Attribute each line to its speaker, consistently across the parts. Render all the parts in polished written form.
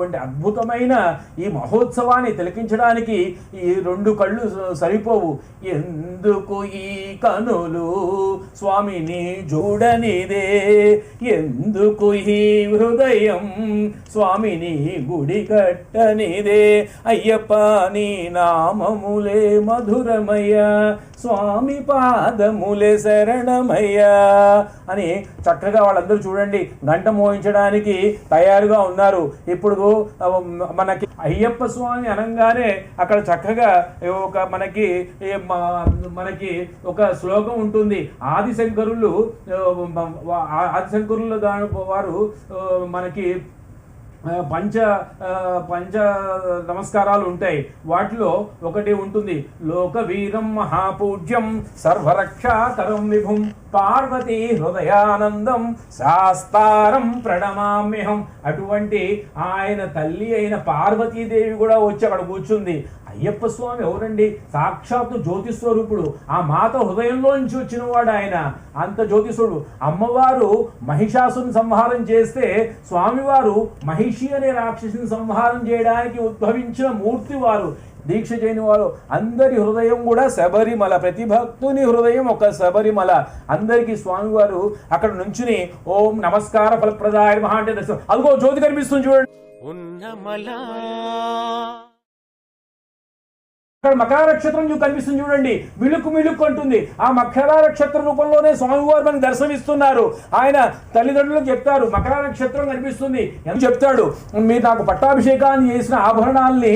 Speaker 1: అద్భుతమైన ఈ మహోత్సవాన్ని తిలకించడానికి ఈ రెండు కళ్ళు సరిపోవు. ఎందుకు ఈ కనులు స్వామిని చూడనిదే, ఎందుకు ఈ హృదయం స్వామిని గుడి కట్టనిదే, అయ్యప్ప నీ నామములే మధురమయ్య, స్వామి పాదములే శరణమయ్యా అని చక్కగా వాళ్ళందరూ చూడండి గంట మోయించడానికి తయారుగా ఉన్నారు. ఇప్పుడు మనకి అయ్యప్ప స్వామి అనగానే అక్కడ చక్కగా ఒక మనకి ఒక శ్లోకం ఉంటుంది. ఆదిశంకరులు వారు మనకి పంచ నమస్కారాలు ఉంటాయి. వాటిలో ఒకటి ఉంటుంది, లోకవీరం మహాపూజ్యం సర్వరక్షాకరం విభుం పార్వతీ హృదయానందం శాస్తారం ప్రణమామ్యహం. అటువంటి ఆయన తల్లి అయిన పార్వతీదేవి కూడా వచ్చి అక్కడ కూర్చుంది. అయ్యప్ప స్వామి ఎవరండి? సాక్షాత్తు జ్యోతిస్వరూపుడు. ఆ మాత హృదయంలో నుంచి వచ్చినవాడు ఆయన. అంత జ్యోతిస్వరుడు. అమ్మవారు మహిషాసుని సంహారం చేస్తే స్వామివారు మహిషి అనే రాక్షసిని సంహారం చేయడానికి ఉద్భవించిన మూర్తి వారు. దీక్ష చేయని వారు అందరి హృదయం కూడా శబరిమల. ప్రతి భక్తుని హృదయం ఒక శబరిమల. అందరికీ స్వామివారు అక్కడ నుంచుని ఓం నమస్కార ఫలప్రదాయ మహా అంటే దర్శనం. అదిగో జ్యోతి కనిపిస్తుంది చూడండి. అక్కడ మకర నక్షత్రం కనిపిస్తుంది చూడండి, మిలుకు మిలుకు అంటుంది. ఆ మకర నక్షత్ర రూపంలోనే స్వామివారు మనకు దర్శనమిస్తున్నారు. ఆయన తల్లిదండ్రులకు చెప్తారు మకర నక్షత్రం కనిపిస్తుంది అని చెప్తాడు, మీరు నాకు పట్టాభిషేకాన్ని చేసిన ఆభరణాలని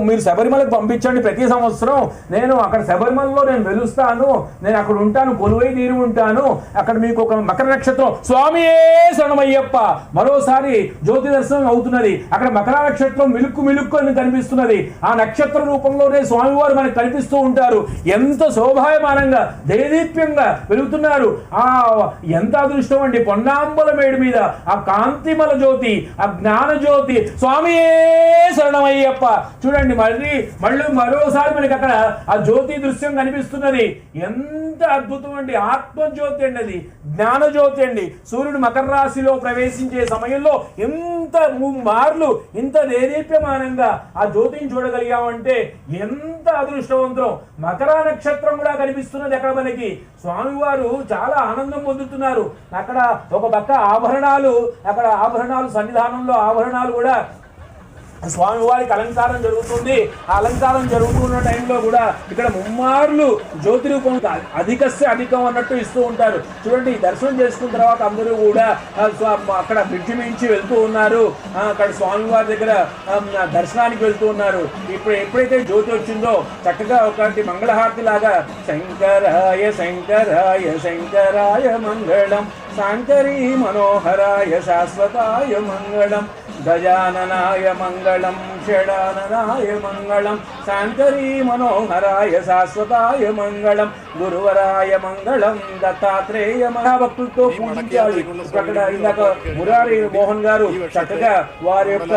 Speaker 1: మీరు శబరిమలకు పంపించండి. ప్రతి సంవత్సరం నేను అక్కడ శబరిమలలో నేను వెలుస్తాను, నేను అక్కడ ఉంటాను, కొలువై తీరి ఉంటాను. అక్కడ మీకు ఒక మకర నక్షత్రం స్వామియే శరణమయ్యప్ప. మరోసారి జ్యోతి దర్శనం అవుతున్నది. అక్కడ మకర నక్షత్రం మిలుక్కు మిలుక్కు అని కనిపిస్తున్నది. ఆ నక్షత్ర రూపంలోనే స్వామివారు మనకు కనిపిస్తూ ఉంటారు. ఎంత శోభాయమానంగా దేదీప్యంగా వెలుగుతున్నారు. ఆ ఎంత అదృష్టం అండి. పొన్నాంబల మేడు మీద ఆ కాంతిమల జ్యోతి, ఆ జ్ఞాన జ్యోతి స్వామియే శరణమయ్యప్ప. చూడండి మళ్ళీ మరోసారి మనకి అక్కడ ఆ జ్యోతి దృశ్యం కనిపిస్తున్నది. ఎంత అద్భుతం అండి. ఆత్మజ్యోతి అండి, అది జ్ఞాన జ్యోతి అండి. సూర్యుడు మకర రాశిలో ప్రవేశించే సమయంలో ఎంత మార్లు, ఇంత దేదీప్యమానంగా ఆ జ్యోతిని చూడగలిగామంటే ఎంత అదృష్టవంతం. మకర నక్షత్రం కూడా కనిపిస్తున్నది అక్కడ మనకి. స్వామివారు చాలా ఆనందం పొందుతున్నారు. అక్కడ ఒక పక్క ఆభరణాలు సన్నిధానంలో ఆభరణాలు కూడా స్వామివారికి అలంకారం జరుగుతుంది. ఆ అలంకారం జరుగుతున్న టైంలో కూడా ఇక్కడ ముమ్మార్లు జ్యోతి రూపం అధికం అన్నట్టు ఇస్తూ ఉంటారు. చూడండి, దర్శనం చేసుకున్న తర్వాత అందరూ కూడా అక్కడ బ్రిడ్జి మించి వెళ్తూ ఉన్నారు. అక్కడ స్వామివారి దగ్గర దర్శనానికి వెళ్తూ ఉన్నారు. ఎప్పుడైతే జ్యోతి వచ్చిందో చక్కగా ఒకటి మంగళహారతి లాగా శంకరాయ శంకరాయ శంకరాయ మంగళం, శాంకరీ మనోహరాయ శాశ్వతాయ మంగళం, గజాననాయ మంగళం, షడాననాయ మంగళం, శాంకరీ మనోహరాయ శాశ్వతాయ మంగళం, గురువరాయ మంగళం, దత్తాత్రేయ మహాభక్తులతో పూజించాలి. అక్కడ ఇందాక మురారి మోహన్ గారు చక్కగా వారి యొక్క